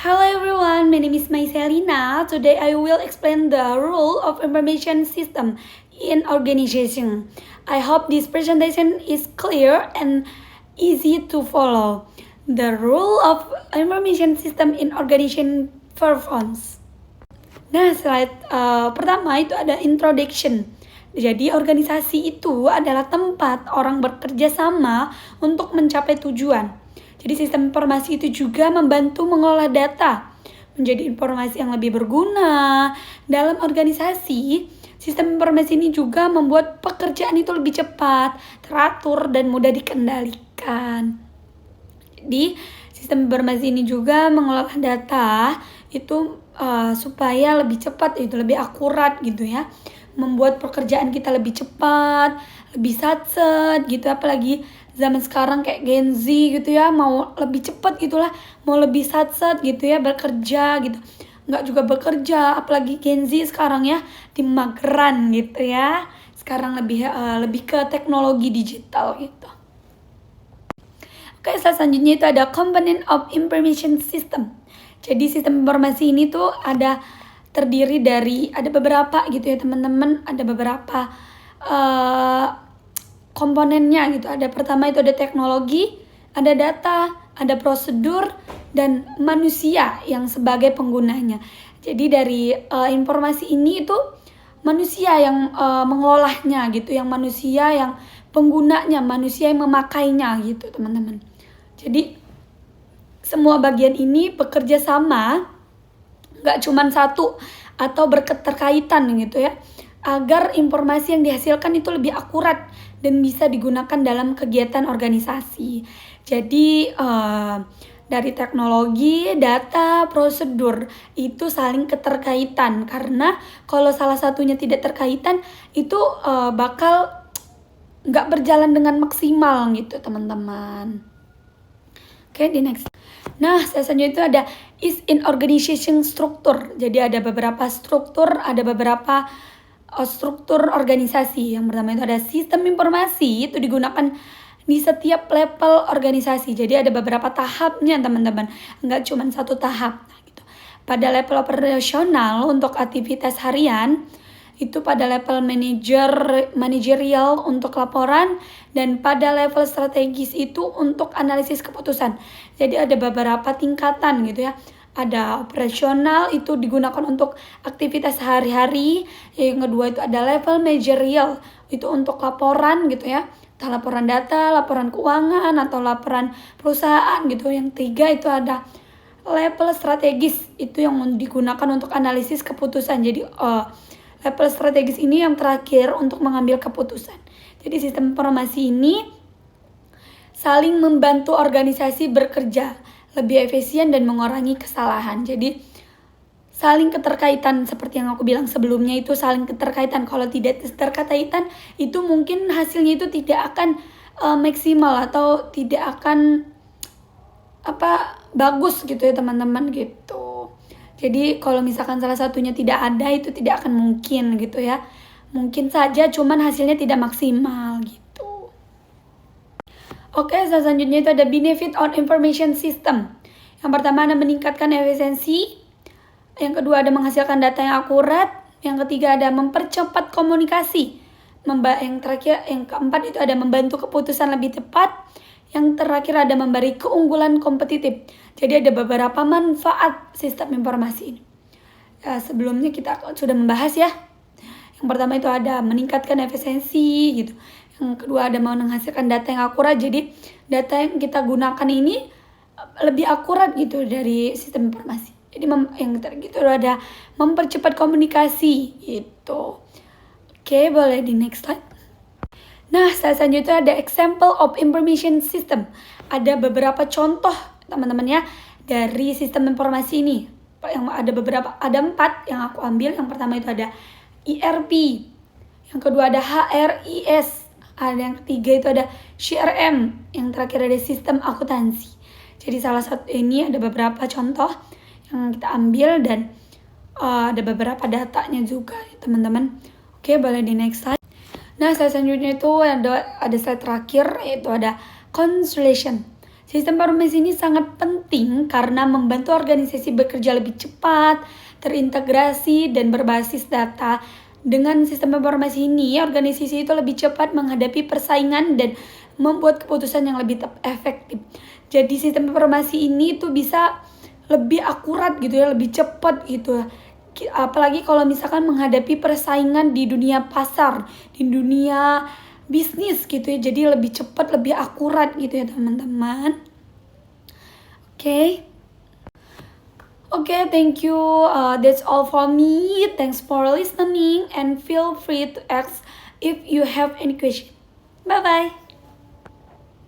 Hello everyone, my name is Maiselina. Today I will explain the role of information system in organization. I hope this presentation is clear and easy to follow. The role of information system in organization performance. Nah, slide pertama itu ada introduction. Jadi organisasi itu adalah tempat orang bekerja sama untuk mencapai tujuan. Jadi sistem informasi itu juga membantu mengolah data menjadi informasi yang lebih berguna. Dalam organisasi, sistem informasi ini juga membuat pekerjaan itu lebih cepat, teratur, dan mudah dikendalikan. Jadi sistem informasi ini juga mengolah data itu supaya lebih cepat, itu lebih akurat gitu ya. Membuat pekerjaan kita lebih cepat, lebih satset gitu, apalagi zaman sekarang kayak Gen Z gitu ya, mau lebih cepat gitulah, mau lebih satset gitu ya bekerja gitu. Nggak juga bekerja, apalagi Gen Z sekarang ya di mageran gitu ya. Sekarang lebih ke teknologi digital gitu. Oke, selanjutnya itu ada component of information system. Jadi sistem informasi ini tuh terdiri dari ada beberapa gitu ya teman-teman, ada beberapa komponennya gitu. Ada pertama itu ada teknologi, ada data, ada prosedur, dan manusia yang sebagai penggunanya. Jadi dari informasi ini itu manusia yang mengolahnya gitu, yang manusia yang penggunanya, manusia yang memakainya gitu teman-teman. Jadi semua bagian ini bekerja sama, nggak cuma satu atau berketerkaitan gitu ya, agar informasi yang dihasilkan itu lebih akurat dan bisa digunakan dalam kegiatan organisasi. Jadi dari teknologi, data, prosedur itu saling keterkaitan, karena kalau salah satunya tidak terkaitan itu bakal nggak berjalan dengan maksimal gitu teman-teman. Oke, di next. Nah, selanjutnya itu ada is in organization structure. Jadi ada beberapa struktur, ada beberapa struktur organisasi. Yang pertama itu ada sistem informasi, itu digunakan di setiap level organisasi. Jadi ada beberapa tahapnya teman-teman, nggak cuma satu tahap. Nah, gitu. Pada level operasional untuk aktivitas harian, itu pada level manajerial untuk laporan, dan pada level strategis itu untuk analisis keputusan. Jadi ada beberapa tingkatan gitu ya. Ada operasional, itu digunakan untuk aktivitas sehari-hari. Yang kedua itu ada level manajerial, itu untuk laporan gitu ya. Entah laporan data, laporan keuangan, atau laporan perusahaan gitu. Yang tiga itu ada level strategis, itu yang digunakan untuk analisis keputusan. Jadi level strategis ini yang terakhir untuk mengambil keputusan. Jadi sistem informasi ini saling membantu organisasi bekerja lebih efisien dan mengurangi kesalahan. Jadi saling keterkaitan, seperti yang aku bilang sebelumnya, itu saling keterkaitan. Kalau tidak keterkaitan itu mungkin hasilnya itu tidak akan maksimal atau tidak akan bagus gitu ya teman-teman gitu. Jadi kalau misalkan salah satunya tidak ada, itu tidak akan mungkin gitu ya. Mungkin saja, cuman hasilnya tidak maksimal gitu. Oke, selanjutnya itu ada benefit on information system. Yang pertama ada meningkatkan efisiensi. Yang kedua ada menghasilkan data yang akurat. Yang ketiga ada mempercepat komunikasi. Yang keempat itu ada membantu keputusan lebih tepat. Yang terakhir ada memberi keunggulan kompetitif. Jadi ada beberapa manfaat sistem informasi ini. Sebelumnya kita sudah membahas ya. Yang pertama itu ada meningkatkan efisiensi gitu. Yang kedua ada menghasilkan data yang akurat. Jadi data yang kita gunakan ini lebih akurat gitu dari sistem informasi. Jadi yang terakhir ada mempercepat komunikasi gitu. Oke, boleh di next slide. Nah, selanjutnya ada example of information system. Ada beberapa contoh teman-teman ya dari sistem informasi ini. Ada 4 yang aku ambil. Yang pertama itu ada ERP. Yang kedua ada HRIS. Ada yang ketiga itu ada CRM. Yang terakhir ada sistem akuntansi. Jadi salah satu ini ada beberapa contoh yang kita ambil, dan ada beberapa datanya juga ya, teman-teman. Oke, boleh di next slide. Nah, selanjutnya itu ada slide terakhir, yaitu ada consolidation. Sistem informasi ini sangat penting karena membantu organisasi bekerja lebih cepat, terintegrasi, dan berbasis data. Dengan sistem informasi ini, organisasi itu lebih cepat menghadapi persaingan dan membuat keputusan yang lebih efektif. Jadi sistem informasi ini tuh bisa lebih akurat gitu ya, lebih cepat gitu. Apalagi kalau misalkan menghadapi persaingan di dunia pasar, di dunia bisnis gitu ya. Jadi lebih cepat, lebih akurat gitu ya teman-teman. Okay, thank you. That's all for me. Thanks for listening and feel free to ask if you have any question. Bye-bye.